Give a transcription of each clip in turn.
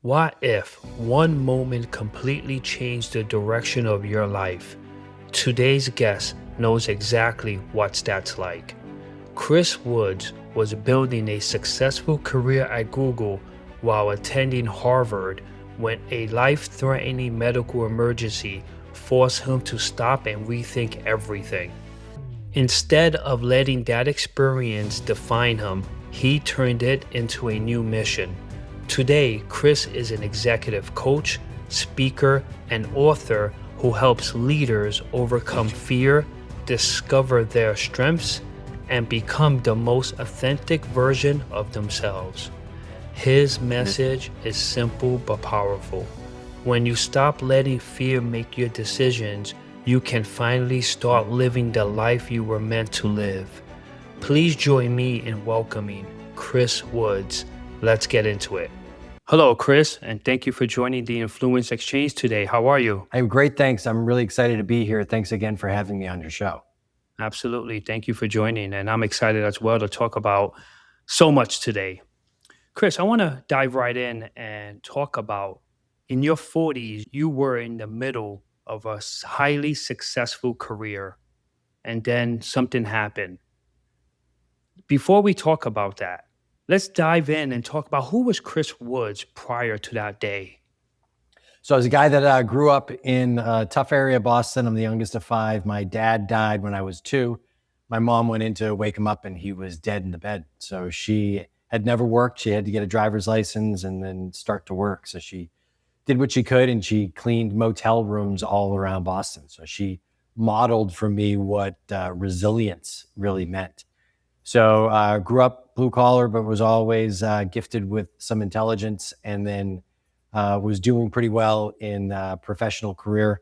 What if one moment completely changed the direction of your life? Today's guest knows exactly what that's like. Chris Woods was building a successful career at Google while attending Harvard when a life threatening medical emergency forced him to stop and rethink everything. Instead of letting that experience define him, he turned it into a new mission. Today, Chris is an executive coach, speaker, and author who helps leaders overcome fear, discover their strengths, and become the most authentic version of themselves. His message is simple but powerful. When you stop letting fear make your decisions, you can finally start living the life you were meant to live. Please join me in welcoming Chris Woods. Let's get into it. Hello, Chris, and thank you for joining the Influence Exchange today. How are you? I'm great, thanks. I'm really excited to be here. Thanks again for having me on your show. Absolutely. Thank you for joining. And I'm excited as well to talk about so much today. Chris, I want to dive right in and talk about in your 40s, you were in the middle of a highly successful career, and then something happened. Before we talk about that, let's dive in and talk about who was Chris Woods prior to that day. So, as a guy that grew up in a tough area of Boston, I'm the youngest of five. My dad died when I was two. My mom went in to wake him up and he was dead in the bed. So, she had never worked. She had to get a driver's license and then start to work. So, she did what she could and she cleaned motel rooms all around Boston. So, she modeled for me what resilience really meant. So grew up blue collar, but was always gifted with some intelligence, and then was doing pretty well in professional career.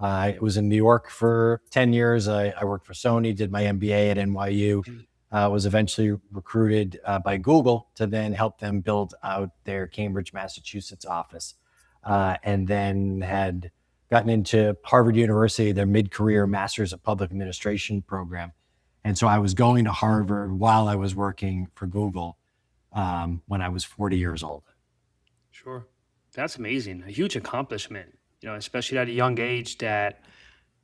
I was in New York for 10 years. I worked for Sony, did my MBA at NYU, was eventually recruited by Google to then help them build out their Cambridge, Massachusetts office, and then had gotten into Harvard University, their mid-career Masters of Public Administration program. And so I was going to Harvard while I was working for Google when I was 40 years old. Sure. That's amazing. A huge accomplishment, especially at a young age that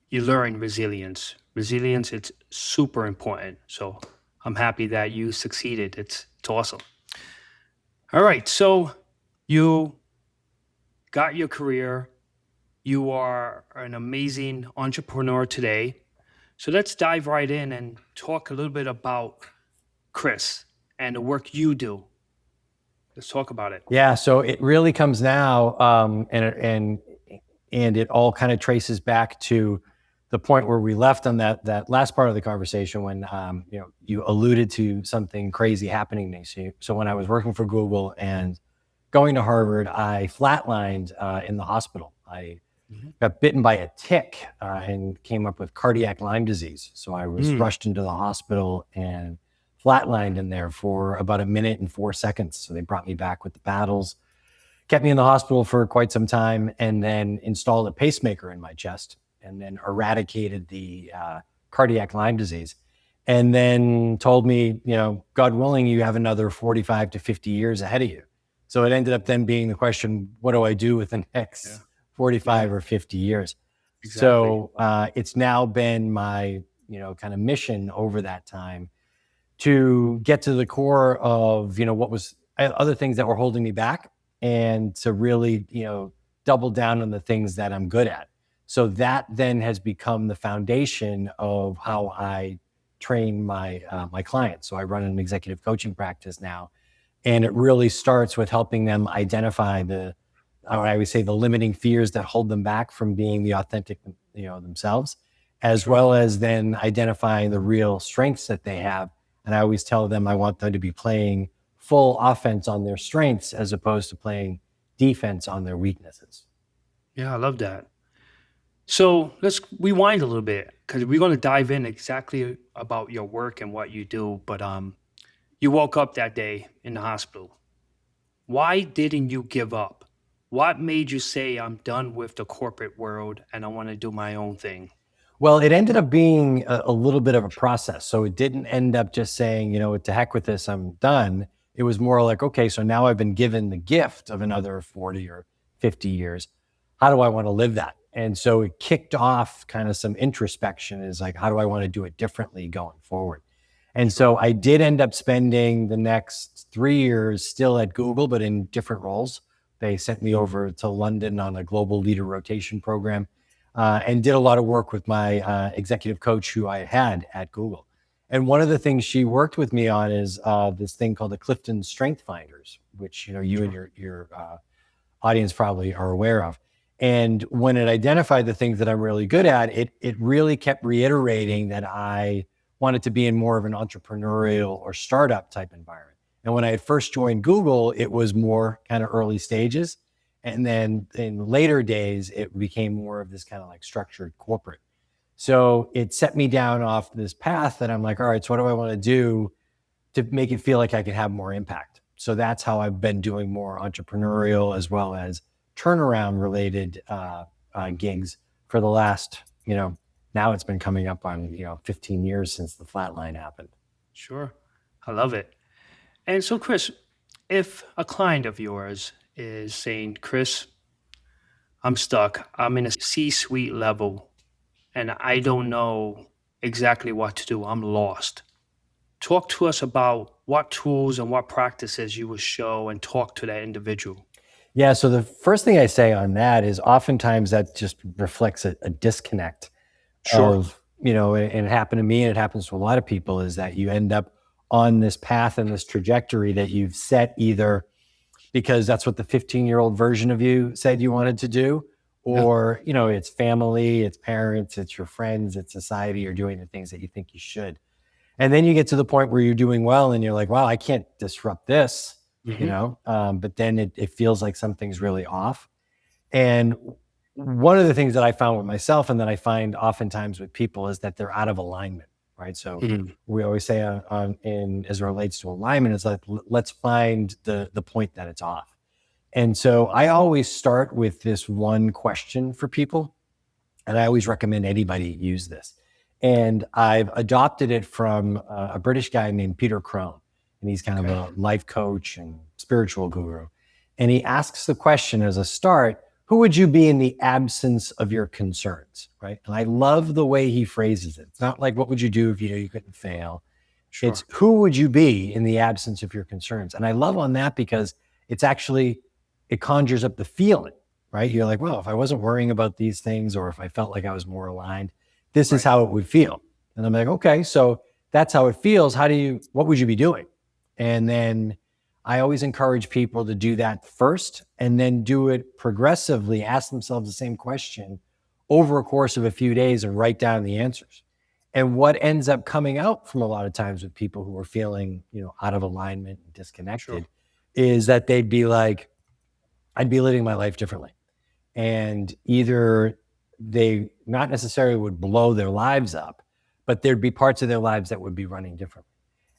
you learn resilience. Resilience, it's super important. So I'm happy that you succeeded. It's awesome. All right. So you got your career. You are an amazing entrepreneur today. So let's dive right in and talk a little bit about Chris and the work you do. Let's talk about it. Yeah, so it really comes now, and it all kind of traces back to the point where we left on that last part of the conversation when you alluded to something crazy happening next to you. So when I was working for Google and going to Harvard, I flatlined in the hospital. I got bitten by a tick and came up with cardiac Lyme disease. So I was rushed into the hospital and flatlined in there for about a minute and 4 seconds. So they brought me back with the paddles, kept me in the hospital for quite some time, and then installed a pacemaker in my chest, and then eradicated the cardiac Lyme disease. And then told me, God willing, you have another 45 to 50 years ahead of you. So it ended up then being the question, what do I do with the next 45 or 50 years? Exactly. So it's now been my, kind of mission over that time to get to the core of, what was other things that were holding me back, and to really, double down on the things that I'm good at. So that then has become the foundation of how I train my clients. So I run an executive coaching practice now, and it really starts with helping them identify I would say, the limiting fears that hold them back from being the authentic, themselves, as well as then identifying the real strengths that they have. And I always tell them I want them to be playing full offense on their strengths as opposed to playing defense on their weaknesses. Yeah, I love that. So let's rewind a little bit because we're going to dive in exactly about your work and what you do. But you woke up that day in the hospital. Why didn't you give up? What made you say, I'm done with the corporate world and I want to do my own thing? Well, it ended up being a little bit of a process. So it didn't end up just saying, to heck with this, I'm done. It was more like, okay, so now I've been given the gift of another 40 or 50 years. How do I want to live that? And so it kicked off kind of some introspection, is like, how do I want to do it differently going forward? And Sure. so I did end up spending the next 3 years still at Google, but in different roles. They sent me over to London on a global leader rotation program, and did a lot of work with my executive coach who I had at Google. And one of the things she worked with me on is this thing called the Clifton Strength Finders, which you and Sure. your audience probably are aware of. And when it identified the things that I'm really good at, it really kept reiterating that I wanted to be in more of an entrepreneurial or startup type environment. And when I had first joined Google, it was more kind of early stages. And then in later days, it became more of this kind of like structured corporate. So it set me down off this path that I'm like, all right, so what do I want to do to make it feel like I can have more impact? So that's how I've been doing more entrepreneurial as well as turnaround related gigs for the last, now it's been coming up on, 15 years since the flatline happened. Sure. I love it. And so, Chris, if a client of yours is saying, Chris, I'm stuck, I'm in a C suite level, and I don't know exactly what to do, I'm lost. Talk to us about what tools and what practices you will show and talk to that individual. Yeah. So the first thing I say on that is oftentimes that just reflects a disconnect Sure. of, and it happened to me and it happens to a lot of people, is that you end up on this path and this trajectory that you've set either because that's what the 15-year-old version of you said you wanted to do, Yeah. or, it's family, it's parents, it's your friends, it's society, you're doing the things that you think you should. And then you get to the point where you're doing well and you're like, wow, I can't disrupt this, Hmm. but then it feels like something's really off. And one of the things that I found with myself and that I find oftentimes with people is that they're out of alignment, right? So Hmm. we always say in as it relates to alignment, is like, let's find the point that it's off. And so I always start with this one question for people, and I always recommend anybody use this. And I've adopted it from a British guy named Peter Crone, and he's kind of Okay. a life coach and spiritual guru. And he asks the question as a start: who would you be in the absence of your concerns? Right. And I love the way he phrases it. It's not like, what would you do if you know you couldn't fail? It's, Sure. who would you be in the absence of your concerns? And I love on that because it's actually, it conjures up the feeling, right? You're like, well, if I wasn't worrying about these things, or if I felt like I was more aligned, this is Right. how it would feel. And I'm like, okay, so that's how it feels. What would you be doing? And then I always encourage people to do that first and then do it progressively, ask themselves the same question over a course of a few days and write down the answers. And what ends up coming out from a lot of times with people who are feeling, out of alignment and Sure. disconnected, is that they'd be like, I'd be living my life differently. And either they not necessarily would blow their lives up, but there'd be parts of their lives that would be running differently.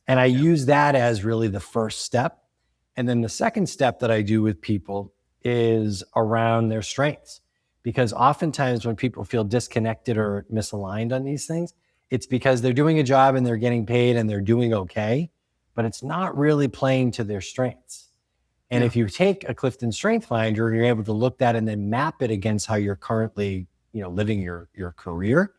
And I Yeah. use that as really the first step. And then the second step that I do with people is around their strengths. Because oftentimes when people feel disconnected or misaligned on these things, it's because they're doing a job and they're getting paid and they're doing okay, but it's not really playing to their strengths. And Yeah. if you take a Clifton Strength Finder, you're able to look at and then map it against how you're currently, living your career.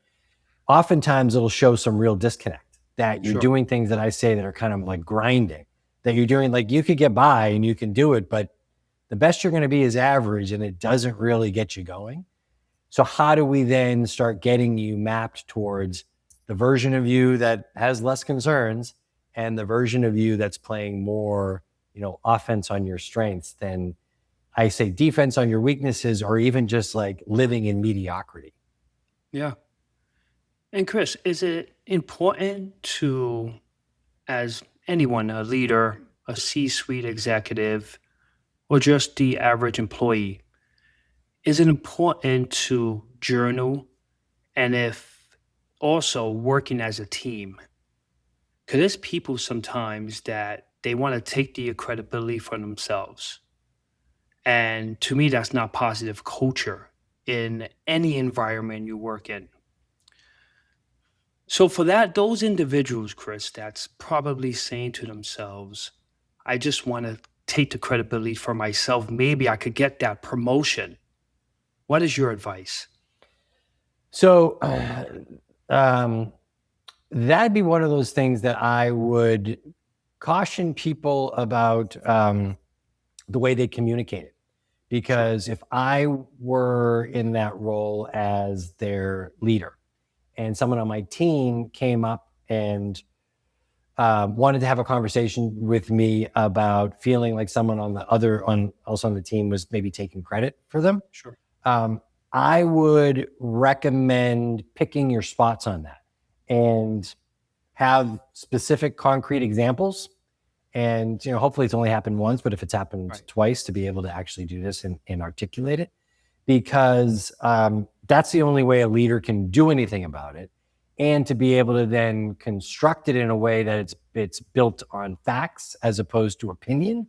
Oftentimes it'll show some real disconnect, that you're Sure. doing things that I say that are kind of like grinding, that you're doing, like, you could get by and you can do it, but the best you're going to be is average and it doesn't really get you going. So how do we then start getting you mapped towards the version of you that has less concerns and the version of you that's playing more, offense on your strengths than, I say, defense on your weaknesses, or even just like living in mediocrity? Yeah. And Chris, is it important to, as anyone, a leader, a C suite executive, or just the average employee, is it important to journal? And if also working as a team, because there's people sometimes that they want to take the credibility for themselves. And to me, that's not positive culture in any environment you work in. So for that, those individuals, Chris, that's probably saying to themselves, I just want to take the credibility for myself. Maybe I could get that promotion. What is your advice? So that'd be one of those things that I would caution people about the way they communicate it. Sure. Because if I were in that role as their leader and someone on my team came up and wanted to have a conversation with me about feeling like someone on the other on also on the team was maybe taking credit for them, Sure. um, I would recommend picking your spots on that and have specific concrete examples. And hopefully it's only happened once, but if it's happened Right. twice, to be able to actually do this and articulate it, because that's the only way a leader can do anything about it. And to be able to then construct it in a way that it's built on facts as opposed to opinion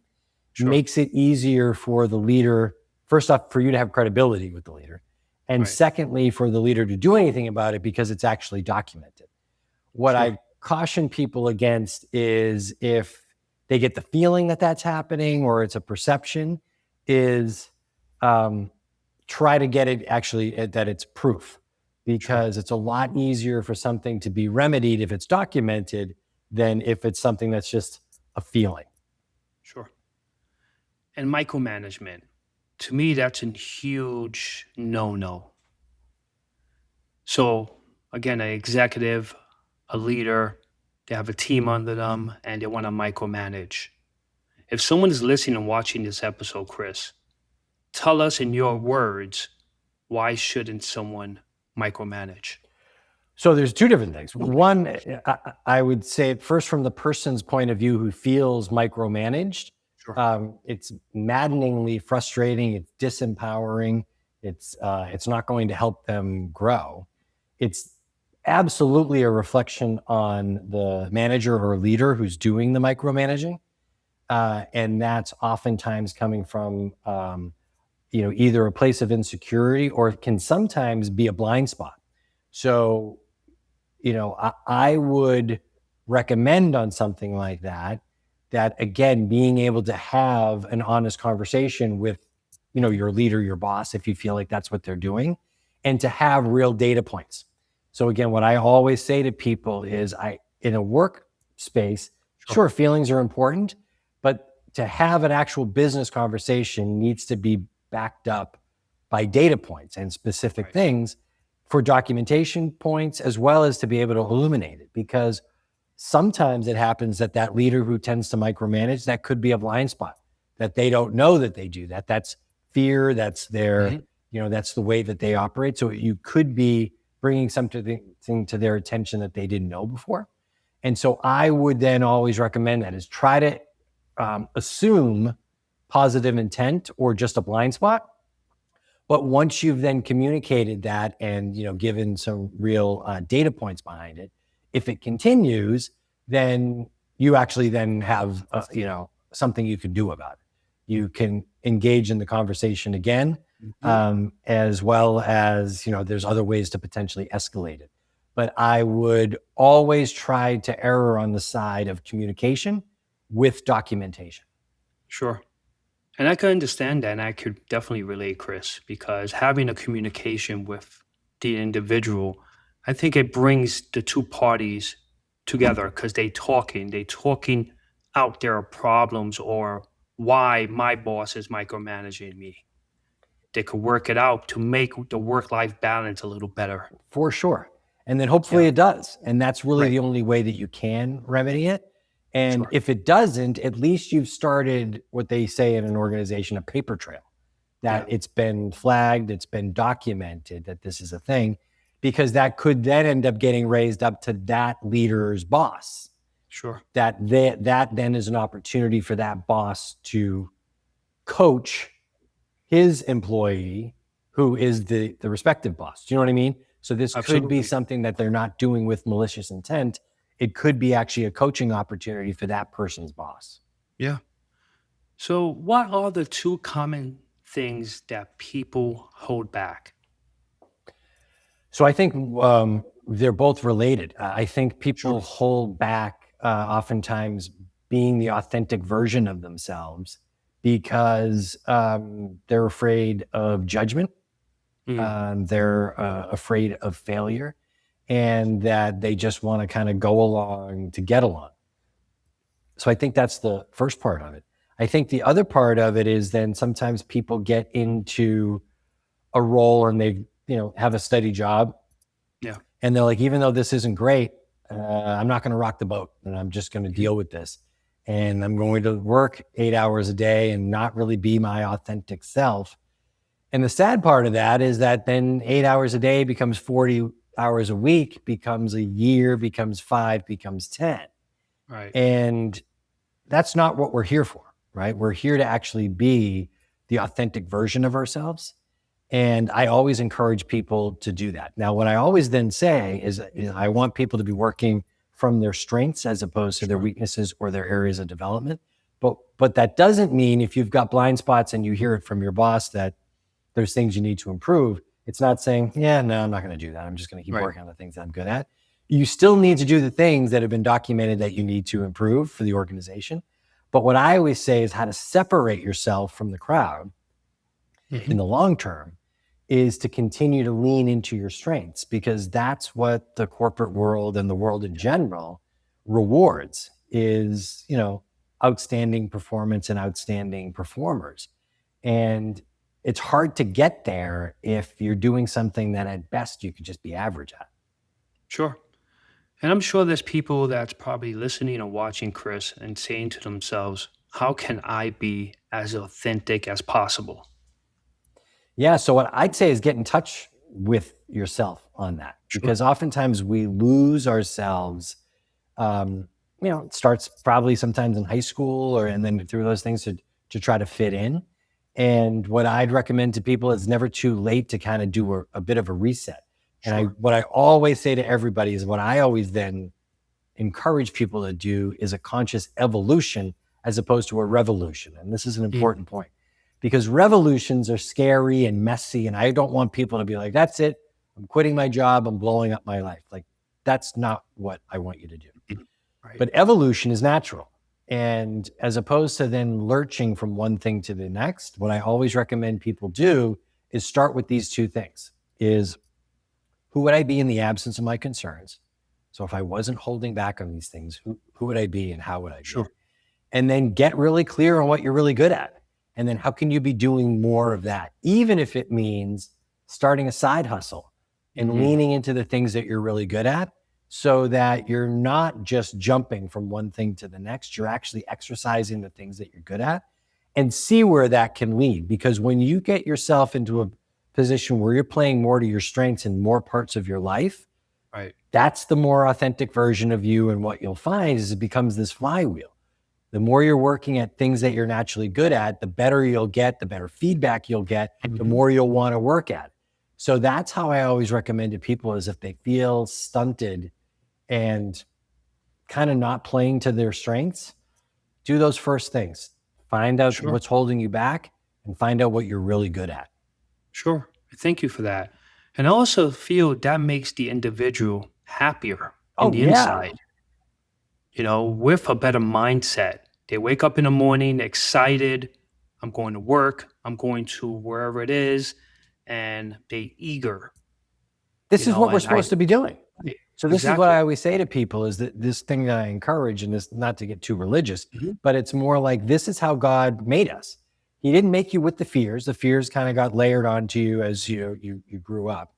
Sure. makes it easier for the leader, first off, for you to have credibility with the leader. And Right. secondly, for the leader to do anything about it because it's actually documented. What Sure. I caution people against is if they get the feeling that that's happening or it's a perception, is um, try to get it actually that it's proof, Sure. because it's a lot easier for something to be remedied if it's documented than if it's something that's just a feeling. Sure. And micromanagement. To me, that's a huge no-no. So again, an executive, a leader, they have a team under them and they want to micromanage. If someone is listening and watching this episode, Chris, tell us in your words, why shouldn't someone micromanage? So there's two different things. One, I would say first from the person's point of view who feels micromanaged. Sure. It's maddeningly frustrating. It's disempowering. It's not going to help them grow. It's absolutely a reflection on the manager or leader who's doing the micromanaging, and that's oftentimes coming from either a place of insecurity or it can sometimes be a blind spot. So I would recommend on something like that, that again, being able to have an honest conversation with, your leader, your boss, if you feel like that's what they're doing, and to have real data points. So again, what I always say to people is in a work space, Sure. sure, feelings are important, but to have an actual business conversation needs to be backed up by data points and specific Right. things for documentation points, as well as to be able to illuminate it. Because sometimes it happens that that leader who tends to micromanage, that could be a blind spot, that they don't know that they do that. That's fear. That's their, that's the way that they operate. So you could be bringing something to their attention that they didn't know before. And so I would then always recommend that is try to assume positive intent or just a blind spot. But once you've then communicated that and given some real data points behind it, if it continues, then you actually then have something you can do about it. You can engage in the conversation again, as well as there's other ways to potentially escalate it. But I would always try to err on the side of communication with documentation. Sure. And I can understand that. And I could definitely relate, Chris, because having a communication with the individual, I think it brings the two parties together because they talking out their problems or why my boss is micromanaging me. They could work it out to make the work-life balance a little better. For sure. And then hopefully Yeah. it does. And that's really Right. the only way that you can remedy it. And Sure. if it doesn't, at least you've started what they say in an organization, a paper trail, that Yeah. it's been flagged, it's been documented that this is a thing, because that could then end up getting raised up to that leader's boss. Sure. That then is an opportunity for that boss to coach his employee who is the respective boss. Do you know what I mean? So this could be Absolutely. something that they're not doing with malicious intent. It could be actually a coaching opportunity for that person's boss. Yeah. So, what are the two common things that people hold back? So I think they're both related. I think people Sure. hold back oftentimes being the authentic version of themselves because they're afraid of judgment. Mm, They're afraid of failure, and that they just want to kind of go along to get along. So I think that's the first part of it. I think the other part of it is then sometimes people get into a role and they, have a steady job, yeah. and they're like, even though this isn't great, I'm not going to rock the boat, and I'm just going to Mhm. deal with this. And I'm going to work 8 hours a day and not really be my authentic self. And the sad part of that is that then 8 hours a day becomes 40 hours a week, becomes a year, becomes 5, becomes 10. Right. And that's not what we're here for, right? We're here to actually be the authentic version of ourselves. And I always encourage people to do that. Now, what I always then say is, I want people to be working from their strengths as opposed to their Sure. weaknesses or their areas of development. But that doesn't mean if you've got blind spots and you hear it from your boss that there's things you need to improve. It's not saying, yeah, no, I'm not going to do that. I'm just going to keep Right. working on the things that I'm good at. You still need to do the things that have been documented that you need to improve for the organization. But what I always say is how to separate yourself from the crowd in Hmm. the long term is to continue to lean into your strengths, because that's what the corporate world and the world in general rewards is, outstanding performance and outstanding performers. And it's hard to get there if you're doing something that at best you could just be average at. Sure. And I'm sure there's people that's probably listening or watching Chris and saying to themselves, how can I be as authentic as possible? Yeah. So what I'd say is get in touch with yourself on that, Sure. because oftentimes we lose ourselves. Um, it starts probably sometimes in high school and then through those things to try to fit in. And what I'd recommend to people is never too late to kind of do a bit of a reset. And Sure. what I always say to everybody is what I always then encourage people to do is a conscious evolution as opposed to a revolution. And this is an Mm, important point, because revolutions are scary and messy. And I don't want people to be like, that's it, I'm quitting my job, I'm blowing up my life. Like, that's not what I want you to do. mm. Right. But evolution is natural. And as opposed to then lurching from one thing to the next, what I always recommend people do is start with these two things: is who would I be in the absence of my concerns? So if I wasn't holding back on these things, who would I be and how would I be? Sure. And then get really clear on what you're really good at. And then how can you be doing more of that, even if it means starting a side hustle and Hmm. leaning into the things that you're really good at, so that you're not just jumping from one thing to the next. You're actually exercising the things that you're good at, and see where that can lead. Because when you get yourself into a position where you're playing more to your strengths in more parts of your life, Right. that's the more authentic version of you. And what you'll find is it becomes this flywheel. The more you're working at things that you're naturally good at, the better you'll get, the better feedback you'll get, the Hmm. more you'll want to work at. So that's how I always recommend to people, is if they feel stunted and kind of not playing to their strengths, do those first things. Find out Sure. what's holding you back and find out what you're really good at. Sure. Thank you for that. And I also feel that makes the individual happier in Oh, the yeah. inside, with a better mindset. They wake up in the morning excited. I'm going to work. I'm going to wherever it is. And they eager, This is what we're and I, supposed to be doing. So this is what I exactly. always say to people, is that this thing that I encourage, and this, not to get too religious, Mhm. but it's more like, this is how God made us. He didn't make you with the fears. The fears kind of got layered onto you as you grew up.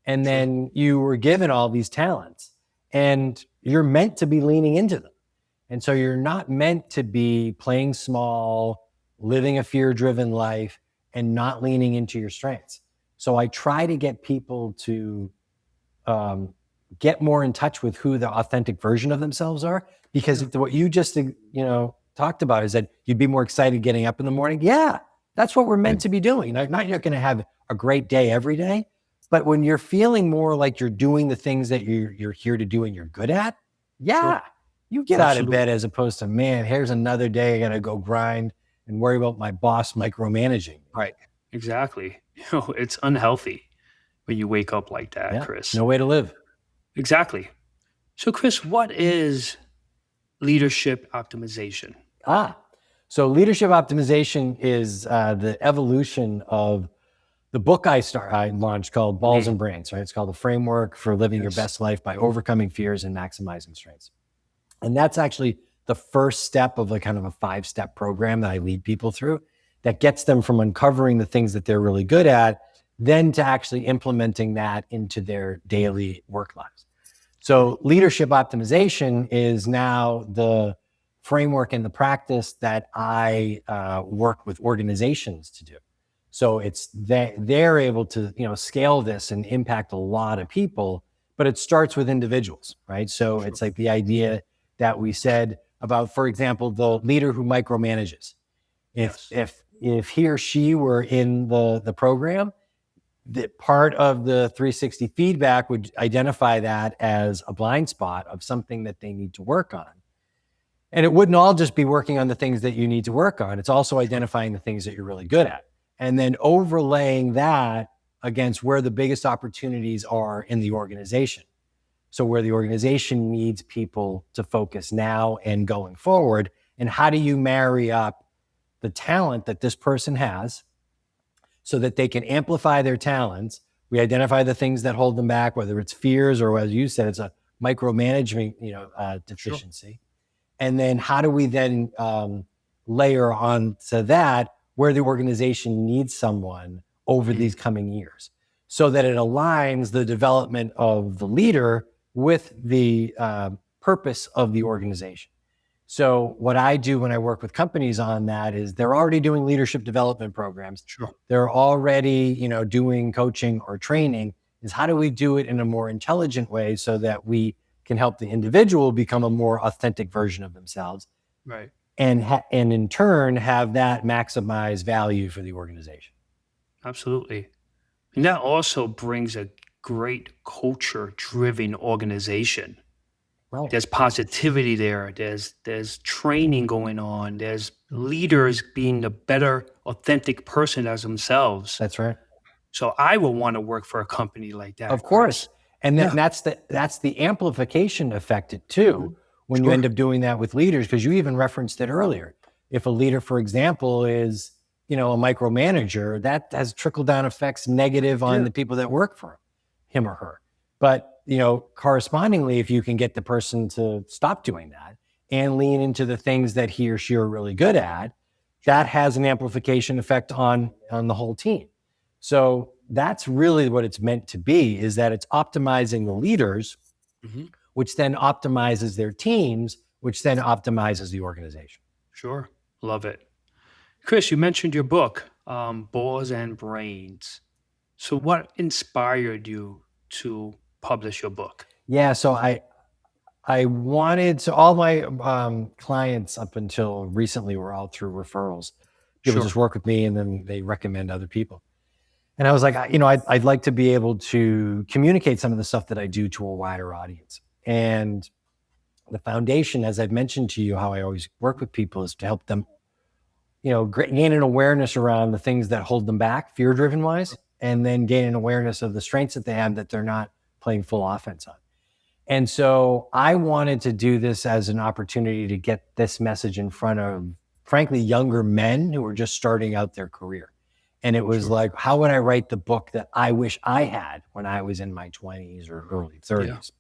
And Sure. then you were given all these talents, and you're meant to be leaning into them. And so you're not meant to be playing small, living a fear-driven life and not leaning into your strengths. So I try to get people to um, get more in touch with who the authentic version of themselves are. Because Yeah. what you just talked about is that you'd be more excited getting up in the morning. Yeah, that's what we're meant Right. to be doing. Not you're going to have a great day every day, but when you're feeling more like you're doing the things that you're here to do and you're good at, Sure. yeah, you get out of Absolutely. bed, as opposed to, man, here's another day I got to go grind and worry about my boss micromanaging. Right. Exactly. It's unhealthy when you wake up like that, Yeah, it's Chris. no way to live. Exactly. So, Chris, what is leadership optimization? So leadership optimization is the evolution of the book I launched called Balls Mhm. and Brains, right? It's called The Framework for Living Your Yes. Best Life by Overcoming Fears and Maximizing Strengths. And that's actually the first step of a kind of a 5-step program that I lead people through that gets them from uncovering the things that they're really good at, then to actually implementing that into their daily work lives. Sure. So leadership optimization is now the framework and the practice that I work with organizations to do. So it's that they're able to, scale this and impact a lot of people, but it starts with individuals, right? So Sure. it's like the idea that we said about, for example, the leader who micromanages. If Yes. if if he or she were in the program, that part of the 360 feedback would identify that as a blind spot of something that they need to work on. And it wouldn't all just be working on the things that you need to work on. It's also Sure. identifying the things that you're really good at and then overlaying that against where the biggest opportunities are in the organization. So where the organization needs people to focus now and going forward. And how do you marry up the talent that this person has so that they can amplify their talents? We identify the things that hold them back, whether it's fears or, as you said, it's a micromanagement, Sure. deficiency. And then how do we then layer on to that where the organization needs someone over Mhm. these coming years so that it aligns the development of the leader with the purpose of the organization. So what I do when I work with companies on that is they're already doing leadership development programs. Sure. They're already, doing coaching or training. Is how do we do it in a more intelligent way so that we can help the individual become a more authentic version of themselves Right. and in turn have that maximize value for the organization. Absolutely. And that also brings a great culture driven organization. Right. There's positivity there. There's training going on. There's leaders being the better, authentic person as themselves. That's right. So I will want to work for a company like Of that, Chris. course. And Yeah. that's the amplification effect too Mhm. when you end Sure. up doing that with leaders, because you even referenced it earlier. If a leader, for example, is, a micromanager, that has trickle down effects negative on Yeah. the people that work for him or her. But, correspondingly, if you can get the person to stop doing that and lean into the things that he or she are really good at, that Sure. has an amplification effect on the whole team. So that's really what it's meant to be, is that it's optimizing the leaders, Mhm. which then optimizes their teams, which then optimizes the organization. Sure. Love it. Chris, you mentioned your book, Balls and Brains. So what inspired you to publish your book? Yeah. So I wanted to all my clients up until recently were all through referrals. People Sure. just work with me and then they recommend other people. And I was like, I'd like to be able to communicate some of the stuff that I do to a wider audience. And the foundation, as I've mentioned to you, how I always work with people is to help them, gain an awareness around the things that hold them back, fear driven wise, and then gain an awareness of the strengths that they have that they're not playing full offense on. And so I wanted to do this as an opportunity to get this message in front of, frankly, younger men who were just starting out their career. And it was Sure. like, how would I write the book that I wish I had when I was in my 20s or early Yeah. 30s?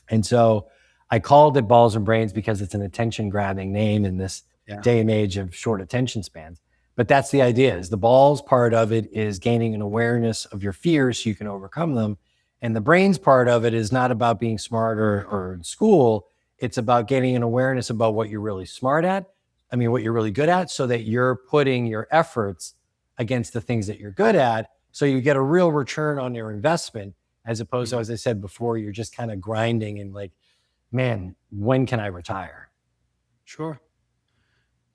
And so I called it Balls and Brains because it's an attention grabbing name in this Yeah. day and age of short attention spans. But that's the idea, is the balls part of it is gaining an awareness of your fears so you can overcome them. And the brains part of it is not about being smart or in school. It's about gaining an awareness about what you're really smart at. I mean, what you're really good at, so that you're putting your efforts against the things that you're good at. So you get a real return on your investment, as opposed to, Mhm. as I said before, you're just kind of grinding and like, man, when can I retire? Sure.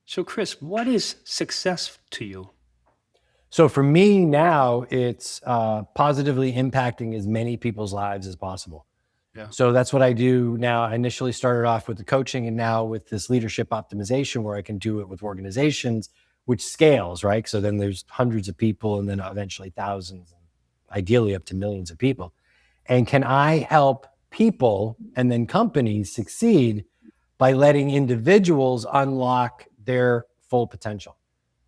So, Chris, what is success to you? So for me now, it's positively impacting as many people's lives as possible. Yeah. So that's what I do now. I initially started off with the coaching and now with this leadership optimization where I can do it with organizations, which scales, right? So then there's hundreds of people and then eventually thousands, and ideally up to millions of people. And can I help people and then companies succeed by letting individuals unlock their full potential.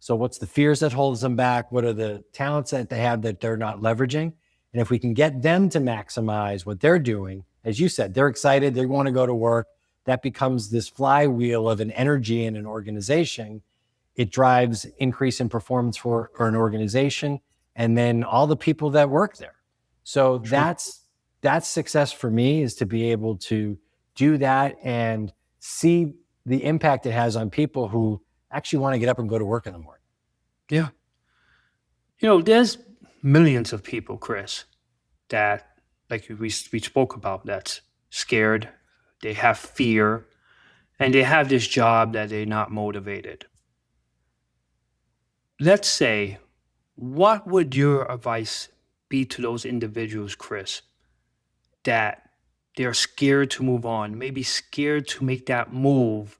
So what's the fears that holds them back? What are the talents that they have that they're not leveraging? And if we can get them to maximize what they're doing, as you said, they're excited, they want to go to work, that becomes this flywheel of an energy in an organization. It drives increase in performance for an organization and then all the people that work there. So that's success for me, is to be able to do that and see the impact it has on people who actually want to get up and go to work in the morning. Yeah. There's millions of people, Chris, that, like we spoke about, that's scared, they have fear, and they have this job that they're not motivated. Let's say, what would your advice be to those individuals, Chris, that they're scared to move on, maybe scared to make that move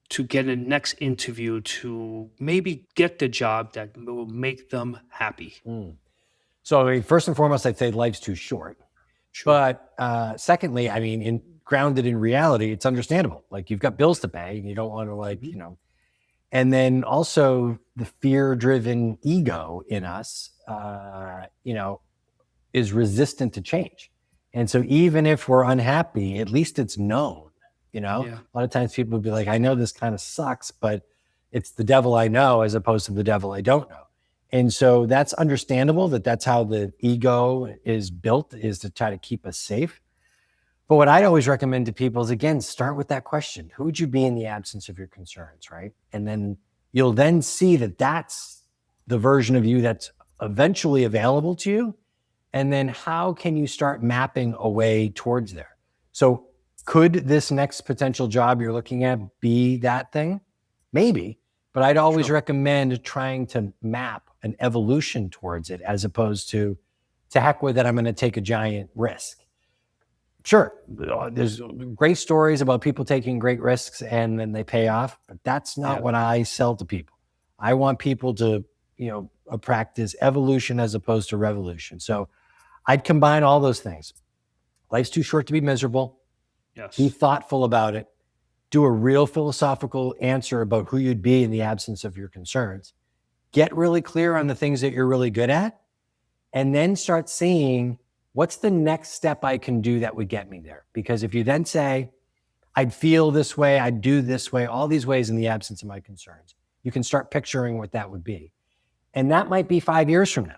to get a next interview, to maybe get the job that will make them happy? So I mean, first and foremost, I'd say life's too short. Sure. But secondly, I mean, grounded in reality, it's understandable. Like, you've got bills to pay and you don't want to and then also the fear-driven ego in us, is resistant to change. And so even if we're unhappy, at least it's known. Yeah. A lot of times people would be like, I know this kind of sucks, but it's the devil I know as opposed to the devil I don't know. And so that's understandable, that's how the ego is built, is to try to keep us safe. But what I'd always recommend to people is, again, start with that question. Who would you be in the absence of your concerns, right? And then you'll then see that that's the version of you that's eventually available to you. And then how can you start mapping a way towards there? So could this next potential job you're looking at be that thing? Maybe, but I'd always recommend trying to map an evolution towards it, as opposed to heck with it, I'm going to take a giant risk. Sure, there's great stories about people taking great risks and then they pay off, but that's not what I sell to people. I want people to, practice evolution as opposed to revolution. So I'd combine all those things. Life's too short to be miserable. Yes. Be thoughtful about it. Do a real philosophical answer about who you'd be in the absence of your concerns. Get really clear on the things that you're really good at, and then start seeing, what's the next step I can do that would get me there? Because if you then say, I'd feel this way, I'd do this way, all these ways in the absence of my concerns, you can start picturing what that would be. And that might be 5 years from now.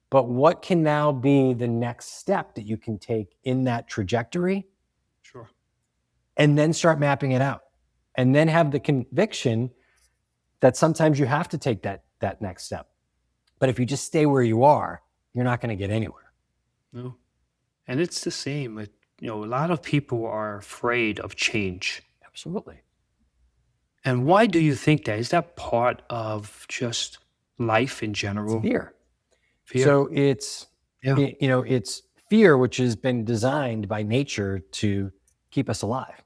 But what can now be the next step that you can take in that trajectory? Sure. And then start mapping it out. And then have the conviction that sometimes you have to take that next step. But if you just stay where you are, you're not going to get anywhere. No. And it's the same. A lot of people are afraid of change. Absolutely. And why do you think that? Is that part of just life in general? It's fear. Fear? So it's, it's fear, which has been designed by nature to keep us alive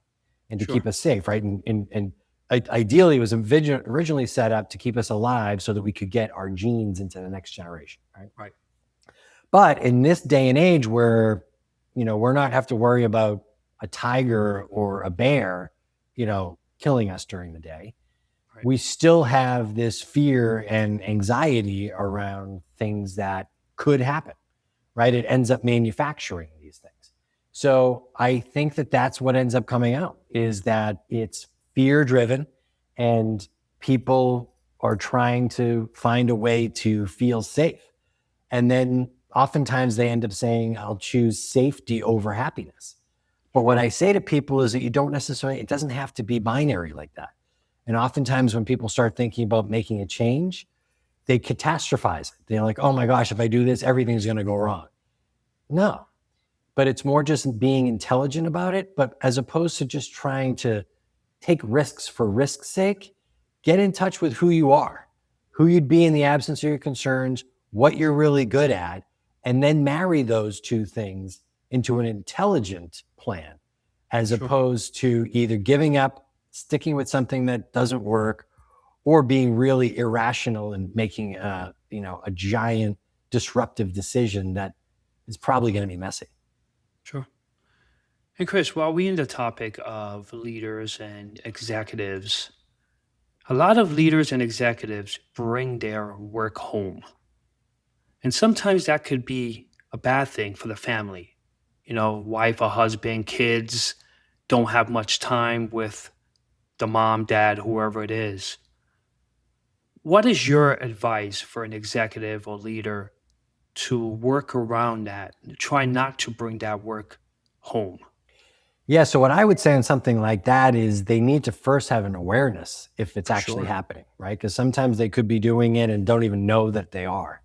and to keep us safe, right? And ideally, it was originally set up to keep us alive so that we could get our genes into the next generation, right? Right. But in this day and age where, we're not have to worry about a tiger or a bear, killing us during the day, right, we still have this fear and anxiety around things that could happen, right? It ends up manufacturing these things. So I think that that's what ends up coming out, is that it's fear driven and people are trying to find a way to feel safe. And then oftentimes they end up saying, I'll choose safety over happiness. But what I say to people is that you don't necessarily, it doesn't have to be binary like that. And oftentimes when people start thinking about making a change, they catastrophize it. They're like, oh my gosh, if I do this, everything's going to go wrong. No, but it's more just being intelligent about it. But as opposed to just trying to take risks for risk's sake, get in touch with who you are, who you'd be in the absence of your concerns, what you're really good at, and then marry those two things into an intelligent plan, as opposed to either giving up, sticking with something that doesn't work, or being really irrational and making a giant disruptive decision that is probably going to be messy. Sure. And Chris, while we in the topic of leaders and executives, a lot of leaders and executives bring their work home. And sometimes that could be a bad thing for the family. You know, wife or husband, kids don't have much time with the mom, dad, whoever it is. What is your advice for an executive or leader to work around that? Try not to bring that work home. Yeah. So what I would say on something like that is they need to first have an awareness if it's actually Sure. happening, right? Because sometimes they could be doing it and don't even know that they are.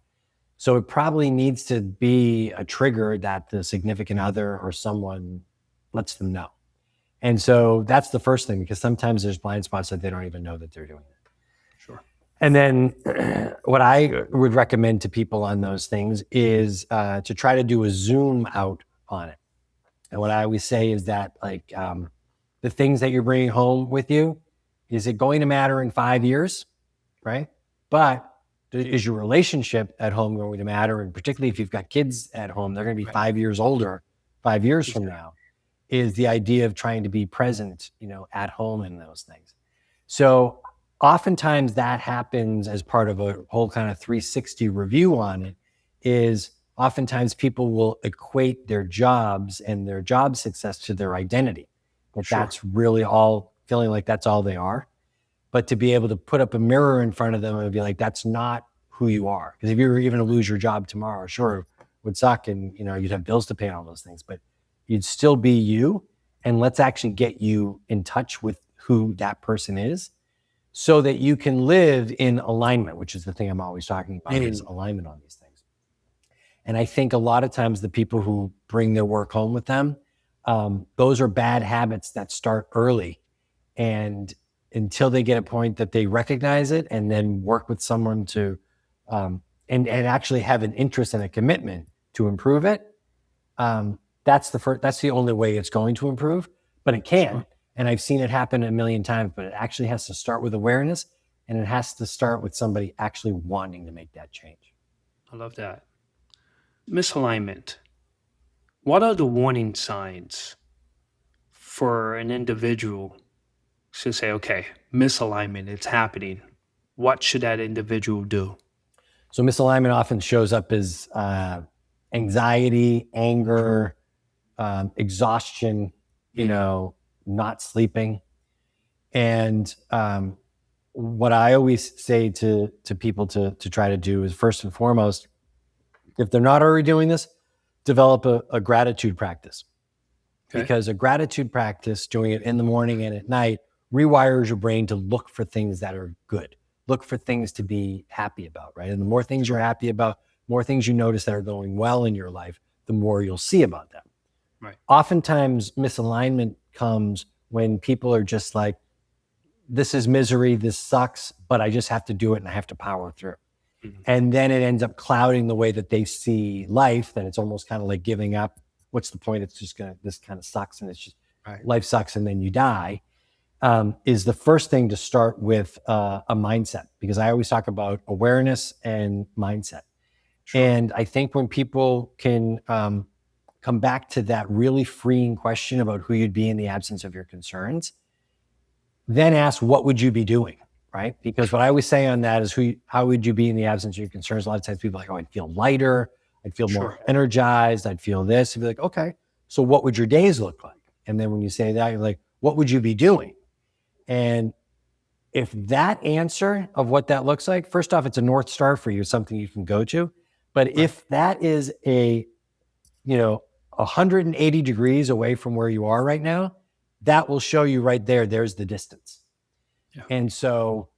So it probably needs to be a trigger that the significant other or someone lets them know. And so that's the first thing, because sometimes there's blind spots that they don't even know that they're doing it. Sure. And then what I would recommend to people on those things is to try to do a zoom out on it. And what I always say is that, like, the things that you're bringing home with you, is it going to matter in 5 years, right? But is your relationship at home going to matter? And particularly if you've got kids at home, they're going to be Right. 5 years older 5 years from Exactly. now. Is the idea of trying to be present, at home in those things. So oftentimes that happens as part of a whole kind of 360 review on it. Is oftentimes people will equate their jobs and their job success to their identity, that Sure. that's really all, feeling like that's all they are. But to be able to put up a mirror in front of them and be like, that's not who you are. Because if you were even to lose your job tomorrow, sure, it would suck, and you'd have bills to pay and all those things, but you'd still be you. And let's actually get you in touch with who that person is, so that you can live in alignment, which is the thing I'm always talking about, is And alignment on these things. And I think a lot of times the people who bring their work home with them, those are bad habits that start early. And until they get a point that they recognize it and then work with someone to, and actually have an interest and a commitment to improve it, that's the only way it's going to improve. But it sure. can. And I've seen it happen a million times, but it actually has to start with awareness, and it has to start with somebody actually wanting to make that change. I love that. Misalignment. What are the warning signs for an individual to say, okay, misalignment, it's happening? What should that individual do? So misalignment often shows up as anxiety, Sure. anger, exhaustion, Mm. not sleeping. And what I always say to people to try to do is, first and foremost, if they're not already doing this, develop a gratitude practice. Okay. Because a gratitude practice, doing it in the morning and at night, rewires your brain to look for things that are good, look for things to be happy about, right? And the more things you're Sure. happy about, more things you notice that are going well in your life, the more you'll see about them. Right. Oftentimes, misalignment comes when people are just like, this is misery, this sucks, but I just have to do it and I have to power through. Mm. And then it ends up clouding the way that they see life. Then it's almost kind of like giving up. What's the point? It's just this kind of sucks, and it's just, Right. life sucks and then you die. Is the first thing to start with a mindset, because I always talk about awareness and mindset. Sure. And I think when people can come back to that really freeing question about who you'd be in the absence of your concerns, then ask, what would you be doing? Right? Because what I always say on that is, how would you be in the absence of your concerns? A lot of times people are like, oh, I'd feel lighter. I'd feel more Sure. energized. I'd feel this. I'd be like, okay, so what would your days look like? And then when you say that, you're like, what would you be doing? And if that answer of what that looks like, first off, it's a North Star for you, something you can go to. But Right. if that is 180 degrees away from where you are right now, that will show you right there, there's the distance. Yeah. And so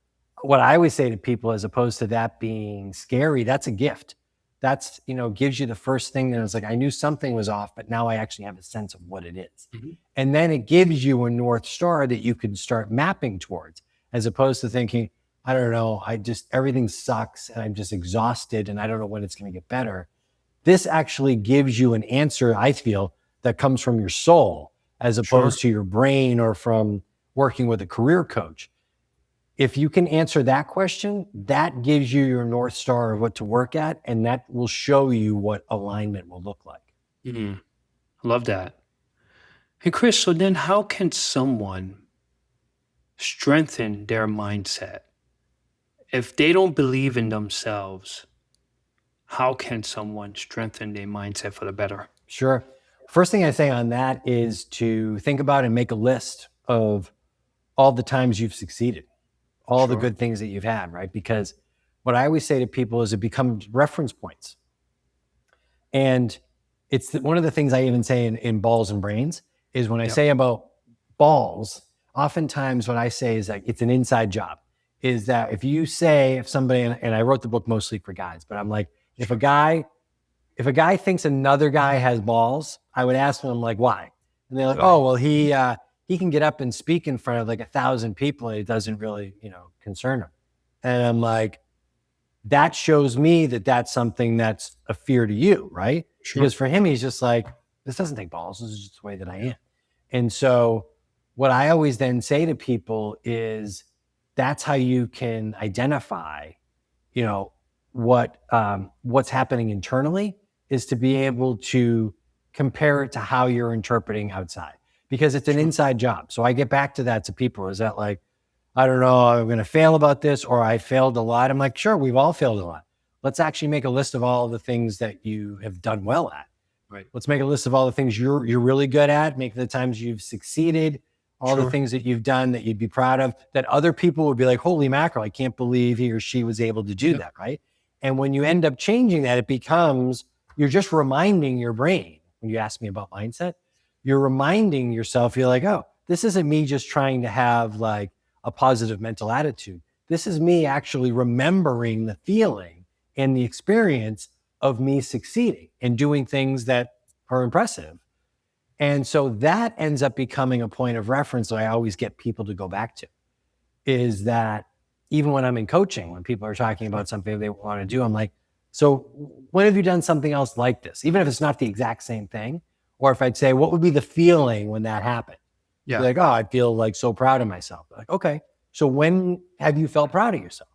what I always say to people, as opposed to that being scary, that's a gift. That's, gives you the first thing that it's like, I knew something was off, but now I actually have a sense of what it is. Mhm. And then it gives you a North Star that you can start mapping towards, as opposed to thinking, I don't know, everything sucks and I'm just exhausted and I don't know when it's going to get better. This actually gives you an answer, I feel, that comes from your soul, as Sure. opposed to your brain or from working with a career coach. If you can answer that question, that gives you your North Star of what to work at, and that will show you what alignment will look like. Mm. Love that. Hey, Chris, so then how can someone strengthen their mindset? If they don't believe in themselves, how can someone strengthen their mindset for the better? Sure. First thing I say on that is to think about and make a list of all the times you've succeeded, all the Sure. good things that you've had, right? Because what I always say to people is it becomes reference points. And it's one of the things I even say in balls and brains is when I Yep. say about balls, oftentimes what I say is that it's an inside job. Is that if somebody, and I wrote the book mostly for guys, but I'm like, Sure. if a guy thinks another guy has balls, I would ask them like, why? And they're like, Right. oh, well, he can get up and speak in front of like 1,000 people, and it doesn't really, concern him. And I'm like, that shows me that that's something that's a fear to you, right? Sure. Because for him, he's just like, this doesn't take balls. This is just the way that I am. And so, what I always then say to people is, that's how you can identify, you know, what's happening internally is to be able to compare it to how you're interpreting outside, because it's an Sure. inside job. So I get back to that to people. Is that like, I don't know, I'm going to fail about this, or I failed a lot. I'm like, sure, we've all failed a lot. Let's actually make a list of all the things that you have done well at. Right. Let's make a list of all the things you're really good at, make the times you've succeeded, all the Sure. things that you've done that you'd be proud of, that other people would be like, holy mackerel, I can't believe he or she was able to do Yep. that, right? And when you end up changing that, it becomes, you're just reminding your brain, when you ask me about mindset, you're reminding yourself, you're like, oh, this isn't me just trying to have like a positive mental attitude. This is me actually remembering the feeling and the experience of me succeeding and doing things that are impressive. And so that ends up becoming a point of reference that I always get people to go back to, is that even when I'm in coaching, when people are talking Sure. about something they want to do, I'm like, so when have you done something else like this? Even if it's not the exact same thing, or if I'd say, what would be the feeling when that happened? Be Yeah. like, oh, I feel like so proud of myself. Like, okay, so when have you felt proud of yourself?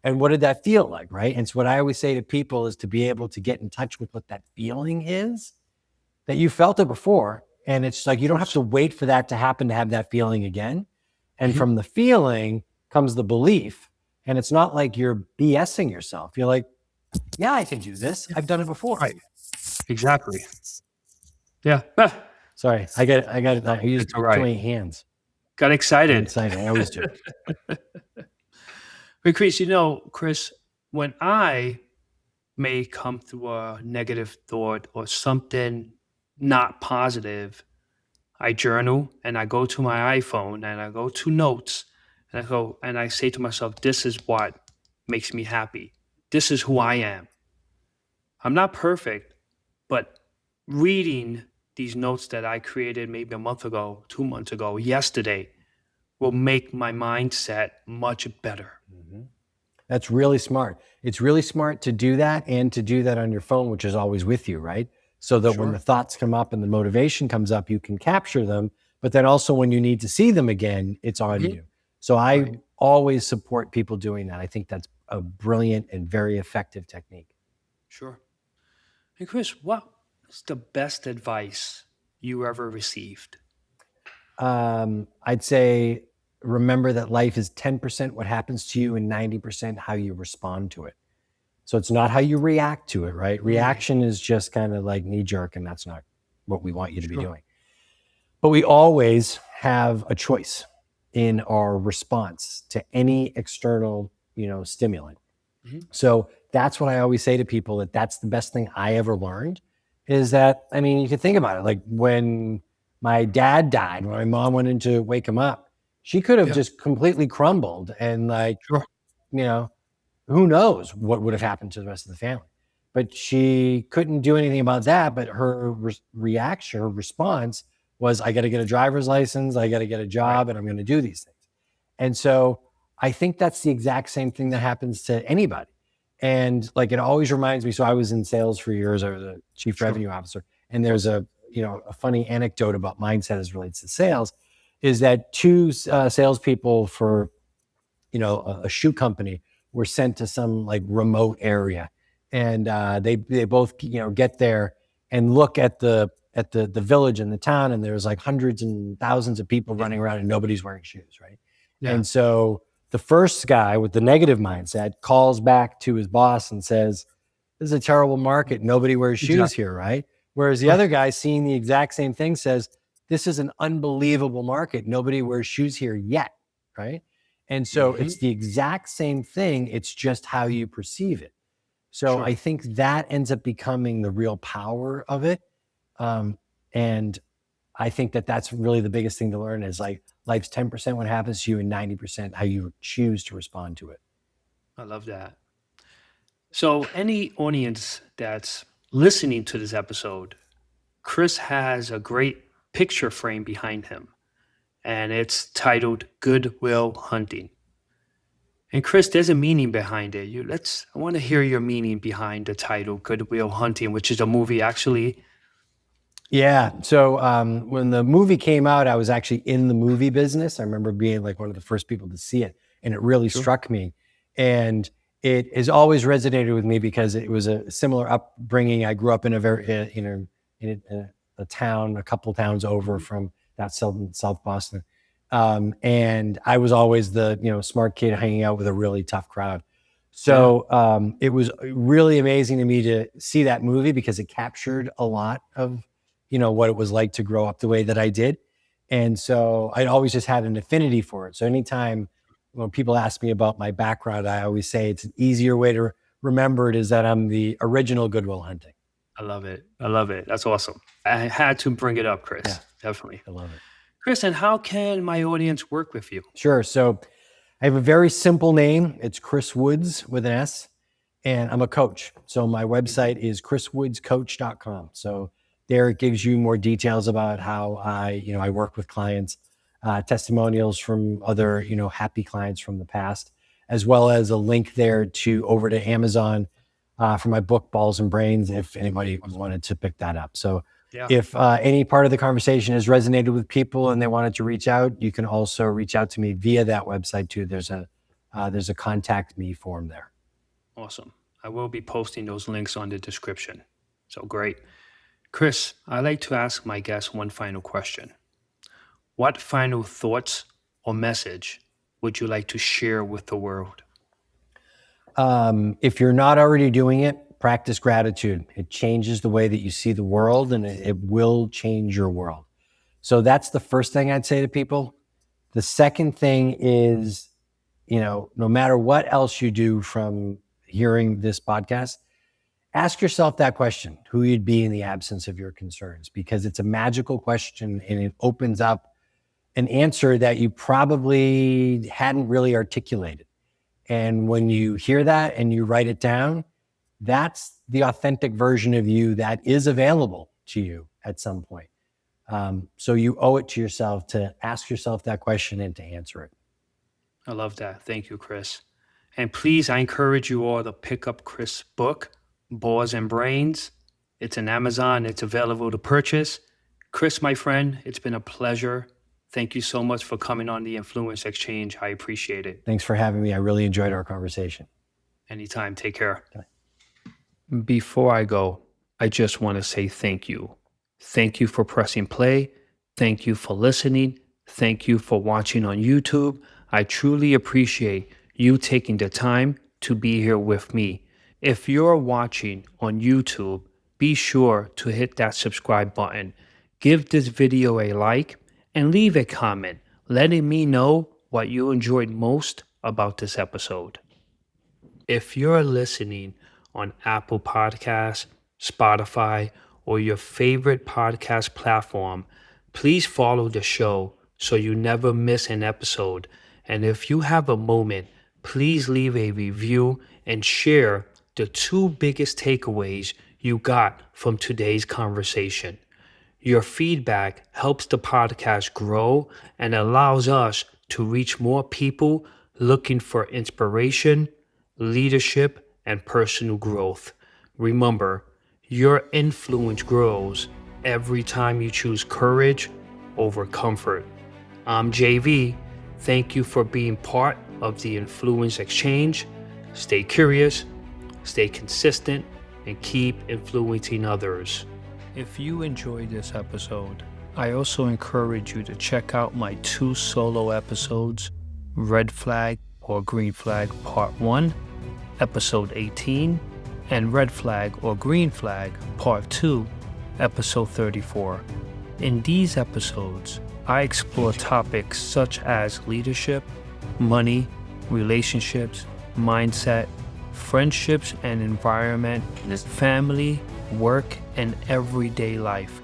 And what did that feel like? Right. And so what I always say to people is to be able to get in touch with what that feeling is, that you felt it before. And it's like, you don't have to wait for that to happen to have that feeling again. And Mhm. from the feeling comes the belief. And it's not like you're BSing yourself. You're like, yeah, I can do this. I've done it before. Right. Exactly. Yeah. Sorry, I used It's all too right. many hands. Got I'm excited. excited. I always do. But Chris, Chris, when I may come through a negative thought or something not positive, I journal and I go to my iPhone and I go to notes and I go and I say to myself, this is what makes me happy. This is who I am. I'm not perfect, but reading these notes that I created maybe a month ago, 2 months ago, yesterday, will make my mindset much better. Mm-hmm. That's really smart. It's really smart to do that, and to do that on your phone, which is always with you, right? So that when Sure. the thoughts come up and the motivation comes up, you can capture them. But then also when you need to see them again, it's on Mhm. you. So I Right. always support people doing that. I think that's a brilliant and very effective technique. Sure. Hey, Chris, what's the best advice you ever received? I'd say remember that life is 10% what happens to you and 90% how you respond to it. So it's not how you react to it, right? Right. Reaction is just kind of like knee jerk, and that's not what we want you to be Sure. doing. But we always have a choice in our response to any external, stimulant. Mhm. So that's what I always say to people, that that's the best thing I ever learned, is that, I mean, you can think about it. Like when my dad died, when my mom went in to wake him up, she could have Yeah. just completely crumbled and like, Sure. you know, who knows what would have happened to the rest of the family. But she couldn't do anything about that. But her reaction, her response was, I got to get a driver's license, I got to get a Right. job, and I'm going to do these things. And so I think that's the exact same thing that happens to anybody. And like, it always reminds me. So I was in sales for years. I was a chief Sure. revenue officer. And there's a funny anecdote about mindset as relates to sales, is that two salespeople for a shoe company were sent to some like remote area, and they both get there and look at at the village and the town, and there's like hundreds and thousands of people running around and nobody's wearing shoes, right? Yeah. And so the first guy with the negative mindset calls back to his boss and says, "This is a terrible market. Nobody wears shoes here," right? Whereas the other guy, seeing the exact same thing, says, "This is an unbelievable market. Nobody wears shoes here yet," right? And so it's the exact same thing. It's just how you perceive it. So I think that ends up becoming the real power of it. And I think that that's really the biggest thing to learn is like life's 10% what happens to you and 90% how you choose to respond to it. I love that. So, any audience that's listening to this episode, Chris has a great picture frame behind him, and it's titled Goodwill Hunting. And Chris, there's a meaning behind it. I want to hear your meaning behind the title Goodwill Hunting, which is a movie actually. Yeah. So when the movie came out, I was actually in the movie business. I remember being like one of the first people to see it, and it really struck me. And it has always resonated with me because it was a similar upbringing. I grew up in a town, a couple towns over from that South Boston. And I was always the, smart kid hanging out with a really tough crowd. So it was really amazing to me to see that movie because it captured a lot of, what it was like to grow up the way that I did. And so I always just had an affinity for it. So anytime when people ask me about my background, I always say it's an easier way to remember it is that I'm the original Goodwill Hunting. I love it. I love it. That's awesome. I had to bring it up, Chris. Yeah. Definitely. I love it. Chris, and how can my audience work with you? Sure. So I have a very simple name. It's Chris Woods with an S, and I'm a coach. So my website is chriswoodscoach.com. So there it gives you more details about how I work with clients, testimonials from other, happy clients from the past, as well as a link there over to Amazon for my book, Balls and Brains, if anybody wanted to pick that up. So if any part of the conversation has resonated with people and they wanted to reach out, you can also reach out to me via that website too. There's a contact me form there. Awesome. I will be posting those links on the description. So great. Chris, I'd like to ask my guests one final question. What final thoughts or message would you like to share with the world? If you're not already doing it, practice gratitude. It changes the way that you see the world, and it will change your world. So that's the first thing I'd say to people. The second thing is, no matter what else you do from hearing this podcast, ask yourself that question, who you'd be in the absence of your concerns, because it's a magical question and it opens up an answer that you probably hadn't really articulated. And when you hear that and you write it down, that's the authentic version of you that is available to you at some point. So you owe it to yourself to ask yourself that question and to answer it. I love that. Thank you, Chris. And please, I encourage you all to pick up Chris' book, Balls and Brains. It's on Amazon. It's available to purchase. Chris, my friend, it's been a pleasure. Thank you so much for coming on the Influence Exchange. I appreciate it. Thanks for having me. I really enjoyed our conversation. Anytime. Take care. Before I go, I just want to say thank you. Thank you for pressing play. Thank you for listening. Thank you for watching on YouTube. I truly appreciate you taking the time to be here with me. If you're watching on YouTube, be sure to hit that subscribe button. Give this video a like and leave a comment letting me know what you enjoyed most about this episode. If you're listening on Apple Podcasts, Spotify, or your favorite podcast platform, please follow the show so you never miss an episode. And if you have a moment, please leave a review and share the 2 biggest takeaways you got from today's conversation. Your feedback helps the podcast grow and allows us to reach more people looking for inspiration, leadership, and personal growth. Remember, your influence grows every time you choose courage over comfort. I'm JV. Thank you for being part of the Influence Exchange. Stay curious, stay consistent, and keep influencing others. If you enjoyed this episode, I also encourage you to check out my 2 solo episodes, Red Flag or Green Flag Part 1, Episode 18, and Red Flag or Green Flag Part 2, Episode 34. In these episodes, I explore topics such as leadership, money, relationships, mindset, friendships and environment, family, work, and everyday life.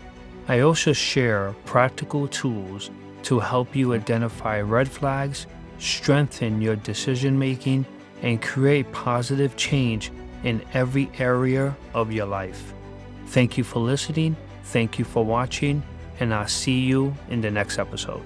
I also share practical tools to help you identify red flags, strengthen your decision making, and create positive change in every area of your life. Thank you for listening, thank you for watching, and I'll see you in the next episode.